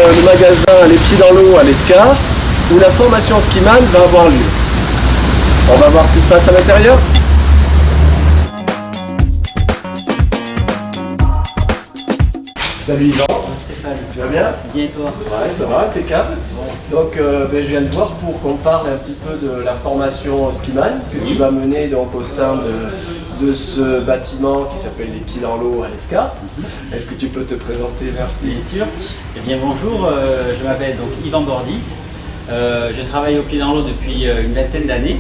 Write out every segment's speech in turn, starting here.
le magasin Les Pieds dans l'eau à l'Escar, où la formation Skiman va avoir lieu. On va voir ce qui se passe à l'intérieur. Salut Yvan. Stéphane. Tu vas bien? Bien et toi? Ouais, ça va, impeccable. Donc je viens de voir pour qu'on parle un petit peu de la formation Skiman que tu vas mener donc au sein de ce bâtiment qui s'appelle Les Pieds dans l'eau à l'Escar. Est-ce que tu peux te présenter? Merci. Bien sûr. Eh bien bonjour, je m'appelle donc Yvan Bordis. Je travaille au Pieds dans l'eau depuis une vingtaine d'années.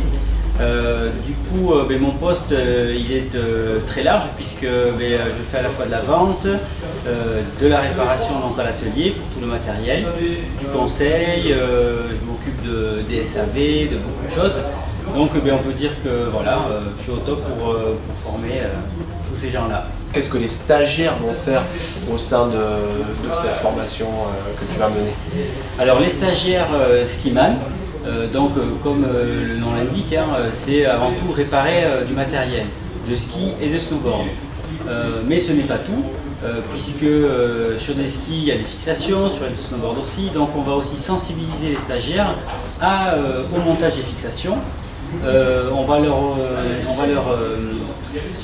Du coup, mon poste il est très large puisque je fais à la fois de la vente, de la réparation donc à l'atelier pour tout le matériel, du conseil, je m'occupe des SAV, de beaucoup de choses. Donc on peut dire que voilà, je suis au top pour former tous ces gens-là. Qu'est-ce que les stagiaires vont faire au sein de cette formation que tu vas mener? Alors les stagiaires Skiman, comme le nom l'indique, c'est avant tout réparer du matériel de ski et de snowboard. Mais ce n'est pas tout, puisque sur des skis il y a des fixations, sur les snowboards aussi, donc on va aussi sensibiliser les stagiaires au montage des fixations. On va leur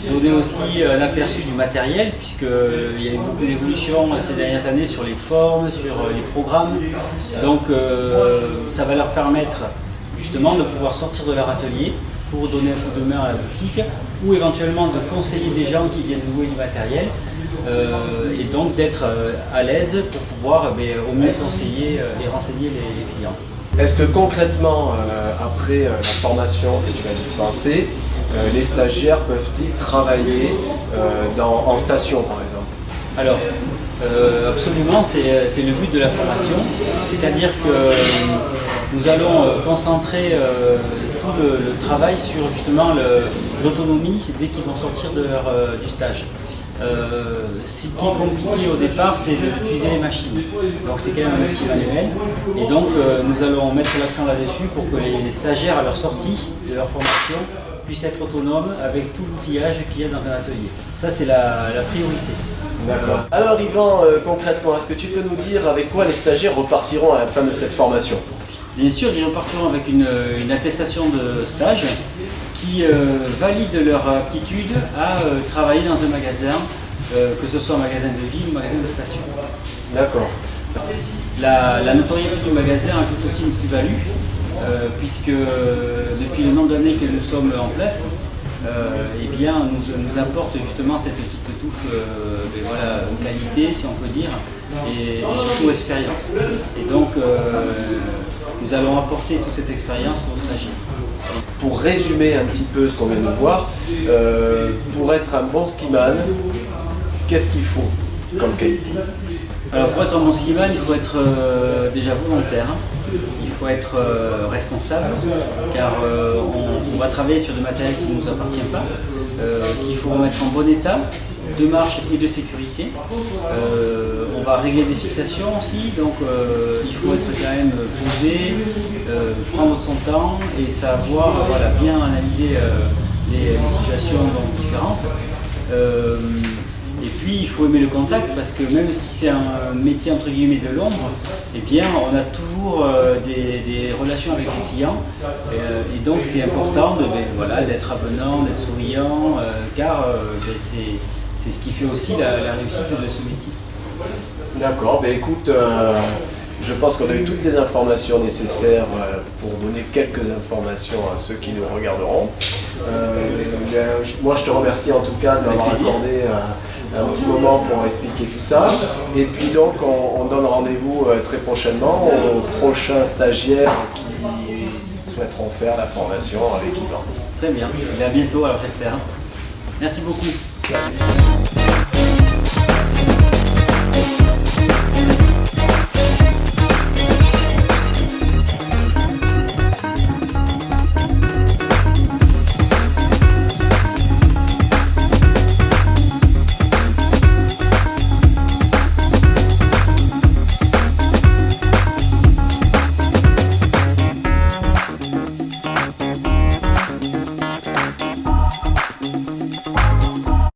donner aussi un aperçu du matériel, puisqu'il y a eu beaucoup d'évolutions ces dernières années sur les formes, sur les programmes. Donc ça va leur permettre justement de pouvoir sortir de leur atelier pour donner un coup de main à la boutique, ou éventuellement de conseiller des gens qui viennent louer du matériel, et donc d'être à l'aise pour pouvoir au mieux conseiller et renseigner les clients. Est-ce que concrètement, après la formation que tu vas dispenser, les stagiaires peuvent-ils travailler en station par exemple? Alors, absolument, c'est le but de la formation, c'est-à-dire que nous allons concentrer tout le travail sur justement l'autonomie dès qu'ils vont sortir du stage. Ce qui est compliqué au départ, c'est d'utiliser les machines. Donc c'est quand même un métier manuel. Et donc nous allons mettre l'accent là-dessus pour que les stagiaires à leur sortie de leur formation puissent être autonomes avec tout l'outillage qu'il y a dans un atelier. Ça c'est la priorité. D'accord. Alors Yvan, concrètement, est-ce que tu peux nous dire avec quoi les stagiaires repartiront à la fin de cette formation? Bien sûr, ils repartiront avec une attestation de stage qui valide leur aptitude à travailler dans un magasin, que ce soit un magasin de ville ou un magasin de station. D'accord. La notoriété du magasin ajoute aussi une plus-value, puisque depuis le nombre d'années que nous sommes en place, nous apporte justement cette petite touche qualité, si on peut dire, et surtout expérience. Et donc, nous allons apporter toute cette expérience aux stagiaires. Pour résumer un petit peu ce qu'on vient de voir, pour être un bon skiman, qu'est-ce qu'il faut comme qualité? Alors pour être un bon skiman, il faut être déjà volontaire, il faut être responsable, car on va travailler sur des matériels qui ne nous appartiennent pas, qu'il faut remettre en bon état, de marche et de sécurité. On va régler des fixations aussi, donc il faut être quand même posé, prendre son temps et savoir bien analyser les situations différentes. Et puis il faut aimer le contact, parce que même si c'est un métier entre guillemets de l'ombre, on a toujours des relations avec les clients, et donc c'est important d'être avenant, d'être souriant, car c'est ce qui fait aussi la réussite de ce métier. D'accord, écoute, je pense qu'on a eu toutes les informations nécessaires pour donner quelques informations à ceux qui nous regarderont. Moi je te remercie en tout cas de m'avoir accordé un petit moment pour expliquer tout ça. Et puis donc on donne rendez-vous très prochainement aux prochains stagiaires qui souhaiteront faire la formation avec Yvan. Très bien, à bientôt alors j'espère. Merci beaucoup. Salut.